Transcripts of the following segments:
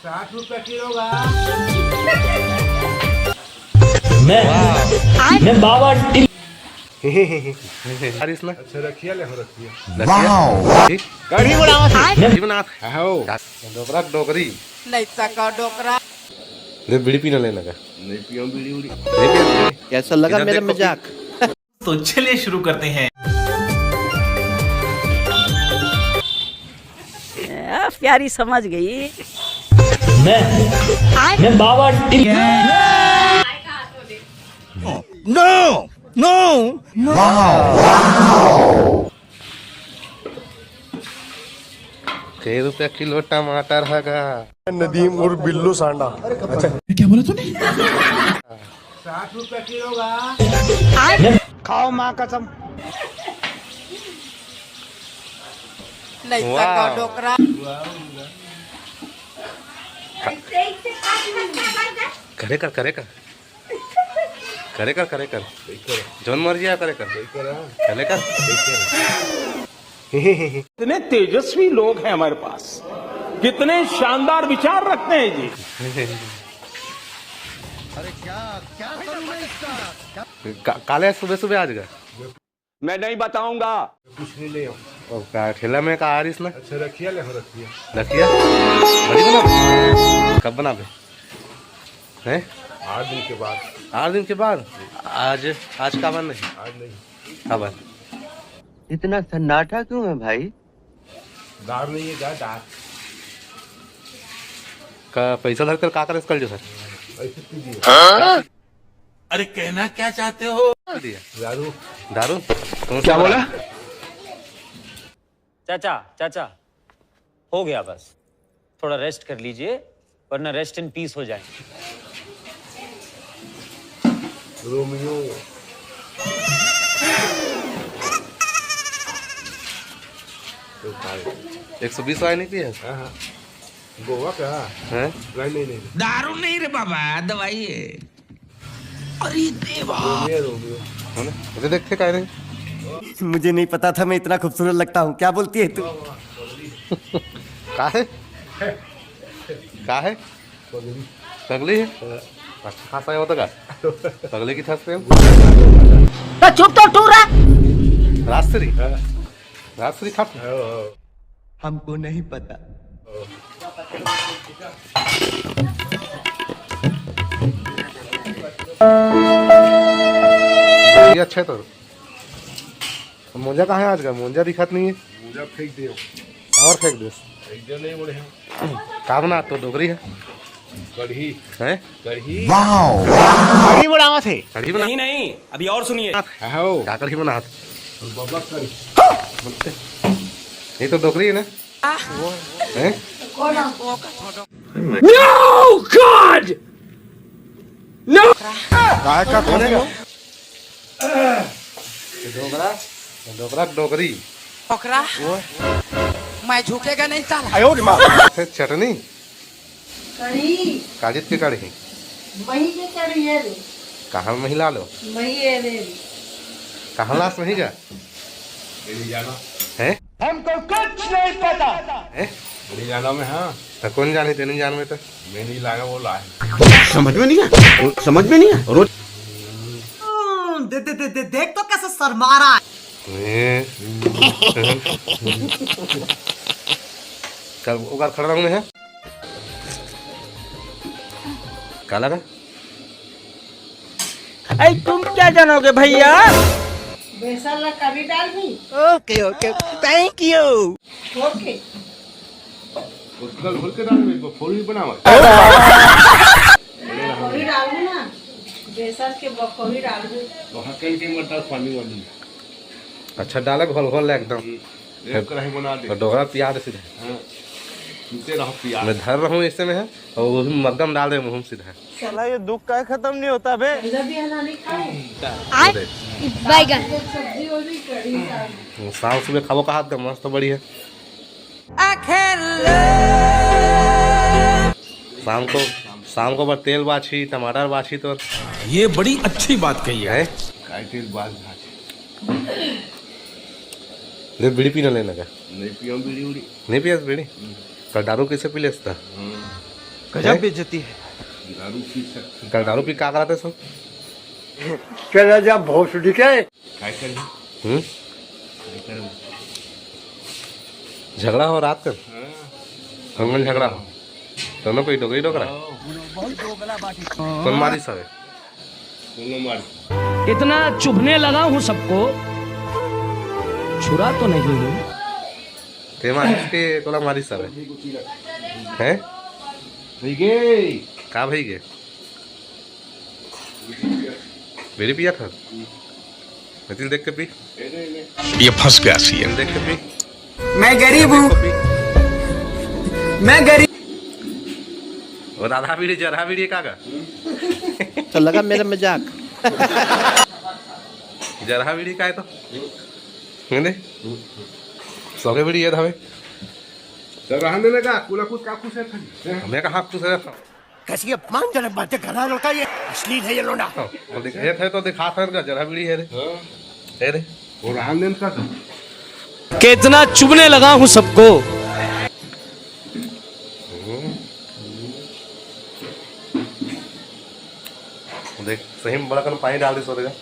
60 रुपये किलो का। मैं बाबा हारिस ना अच्छा रखिए ले हो रखिए। कढ़ी बना हो डोकरा डोकरी नहीं सका डोकरा दे बीड़ी पीना लेना का नहीं पियो बीड़ी उड़ी। नहीं पिया बीड़ी? कैसा लगा इधर मेरा देखो, मजाक? तो चलिए शुरू करते हैं। प्यारी समझ गई। मैं बाबा कई रुपया किलो टमाटर हैगा। नदीम और बिल्लू सांडा। 60 रुपये किलो का। खाओ माँ कसम। नहीं सका डोकरा करे कर जौन मर्जी आ करे कर कितने तेजस्वी लोग हैं हमारे पास, कितने शानदार विचार रखते हैं जी। काले सुबह सुबह आज गा मैं नहीं बताऊंगा। कुछ नहीं ले आओ। ठेला में का हारिस ना अच्छा रखिए ले हो रखिए। रखिया बड़ी बना कब बना बे हैं 8 दिन के बाद। 8 दिन के बाद आज का बन नहीं आज नहीं। हाँ बन इतना सन्नाटा क्यों है भाई? दार नहीं है क्या दार। का पैसा धर कर का करे कल जो सर ऐसे पीजिए। अरे कहना क्या चाहते हो? दिया दारू। दारू क्या बोला? चाचा हो गया, बस थोड़ा रेस्ट कर लीजिए वरना रेस्ट इन पीस हो जाएंगे। रोमियो 120 वाला नहीं पिया हाँ हाँ गोवा का है नहीं दारू नहीं रे बाबा, दवाई है। अरे देवा रोमियो है ना मुझे देखते काहे नहीं मुझे नहीं पता था मैं इतना खूबसूरत लगता हूँ। क्या बोलती है तू? काहे पगड़ी। पगली है अच्छा खासा है होता का पगले की छत पे तो चुप तो टूरा। रास्त्री खा हमको नहीं पता। ये अच्छा है तो मोजा कहाँ है आज का? मोजा दिखत नहीं है। पूजा फेंक दियो। और फेंक दे एक दिन नहीं बोले हैं। का बना तो डोगरी है कढ़ी हैं कढ़ी। कढ़ी बनावा थे। कढ़ी बना नहीं अभी और सुनिए। हो क्या कढ़ी बना बाबा कढ़ी। ये तो डोगरी है ना हैं काहे का कौन है? डोगरा डोगरी डोकरा मैं झुकेगा नहीं साला। आयो रे माँ। फिर चटनी कढ़ी काजित की कढ़ी वही के कढ़ी है रे। कहाँ महिला लो वही है रे। कहाँ लाश नहीं जा मेरी जाना है हमको कुछ नहीं पता। मेरी जाना में हाँ तो कौन जाने तेने जान में तो मैं नहीं लाया वो लाए। समझ में नहीं है रोज देख तो कैसे शर्मा रहा है। चल उगार खड़ा रहूंगे है क्या लगा तुम क्या जानोगे भैया? बेसन ला कभी डाल दी। Okay thank you. ओके उसका घोल के डाल में फूल भी बनावा। बखोरी डाल दू ना। बेसन के बखोरी डाल दू। वहाँ कल के मटर पानी वाली अच्छा डाला घोल घोल ले एकदम एक कढ़ाई बना दे। और डोगरा प्याज सीधा हाँ सुनते रहो प्याज। मैं धर रहा हूँ ऐसे में है और वो भी मरदम डाल दे मुँह सीधा साला ये दुख का खत्म नहीं होता बे। भी हना नहीं खाए। बैगन सब्जी और भी कढ़ी डाल। शाम सुबह खाबो का हाथ का मस्त बड़ी है शाम को बस तेल बाछी टमाटर बाछी तो ये बड़ी अच्छी बात कही है। काय तेल बाल भाज। ले बीड़ी पीना लेना का नहीं पियो बीड़ी उड़ी। नहीं पिया बीड़ी कल दारू कैसे पी लेता गजब बेइज्जती है। दारू पी सकते दारू पी क्या कराते सब? काय करें झगड़ा हो रात कर अंगन झगड़ा हो दोनों पे डोगरी डोकरा कौन मारी सब दोनों मार इतना चुभने लगा हूँ सबको, छुरा तो नहीं हूँ। ते मारी के कोला मारी सब है ठीक है का भाई के मेरी पिया था मैं देख के पी ये फंस गया सी देख के पी मैं गरीब हूँ, मैं गरीब। और आधा बीड़ी जरा बीड़ी काका तो लगा मेरा मजाक। जरा बीड़ी का है तो नहीं सौगे बीड़ी है धावे तो रहने लगा कुला कुछ का कुछ है हमें कहा कुछ है कैसी अपमानजनक बातें कर रहा है लड़का, ये अश्लील है ये लोडा। एक है तो दिखा कर जरा बीड़ी है रे है रे और रहने का कितना चुभने लगा हूँ सबको। देख सही में बड़ा कर पानी डाल दे सोरेगा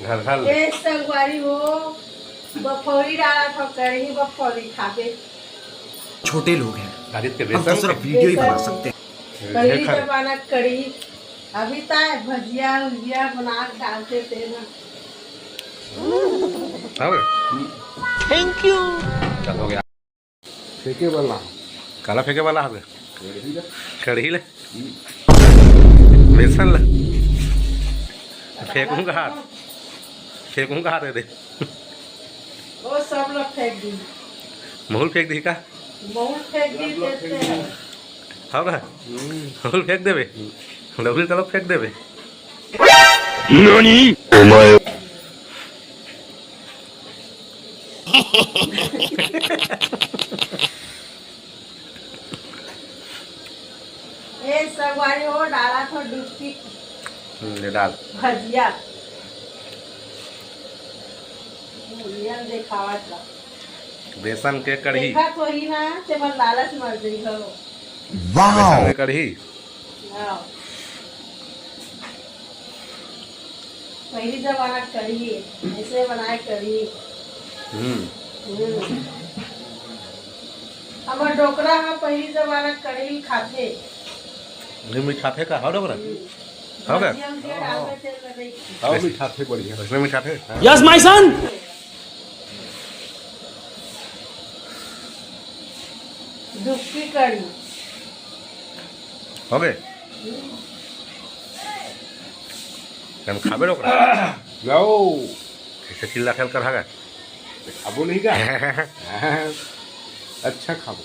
घर घर ये संगवारी हो बफौरी डाला था कढ़ी बफौरी खाके छोटे लोग हैं, गाड़ी के हम तो बेसन सिर्फ वीडियो ही बना सकते हैं। कढ़ी जमाना कढ़ी अभी तक भजिया उजिया बना के डालते थे ना। थैंक यू चल हो गया फेंके वाला काला फेंके वाला है कढ़ी ले बेसन ले फेंकूंगा हाथ दे वो सब लोग फेंक दी, महूल फेंक दी का बहुत फेंक दी देते हैं। होगा महूल फेंक देवे डबली तलब फेंक देवे ये संगवारी हो डाला था डुबकी ले डाल भजिया मुलियन देखावा था बेसन के कढ़ी देखा तो ही ना ते मन लालच मर गई हो। बेसन के कढ़ी हाँ। पहली जमाना कढ़ी ऐसे बनाए कढ़ी हमार डोकरा में पहली जमाना कढ़ी खाते मीठा थे का हो डोकरा हो गया भजिया उजिया डालते थे लड़ाई। आओ मीठा थे बढ़िया इसमें मीठा थे यस माय सन। डुबकी कढ़ी हो गए हम खाबे डोकरा जाओ ऐसे चिल्ला खेल कर भागा खाबो नहीं का अच्छा खाबो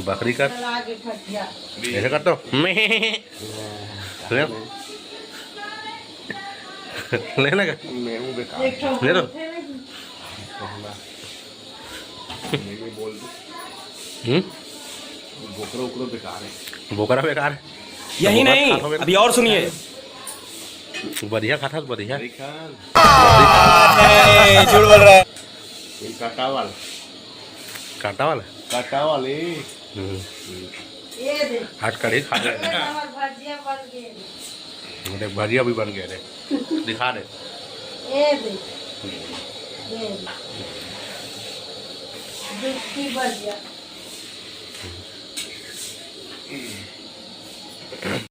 बकरी का चला के भजिया ऐसे कर तो ले लगा मैं हूँ बेकार एक ठो ले लो। थे नहीं। मैं बोल दूँ बोकरा उकरा बेकार है बोकरा बेकार है यही नहीं, अभी और सुनिए। बढ़िया खाता बढ़िया झूठ बोल रहा है। ये काटा वाला काटा वाले ये दे आज कढ़ी खा ये हमार भजिया बन गए देख भजिया भी बन गए रे दिखा दे ये दे ये डुबकी भजिया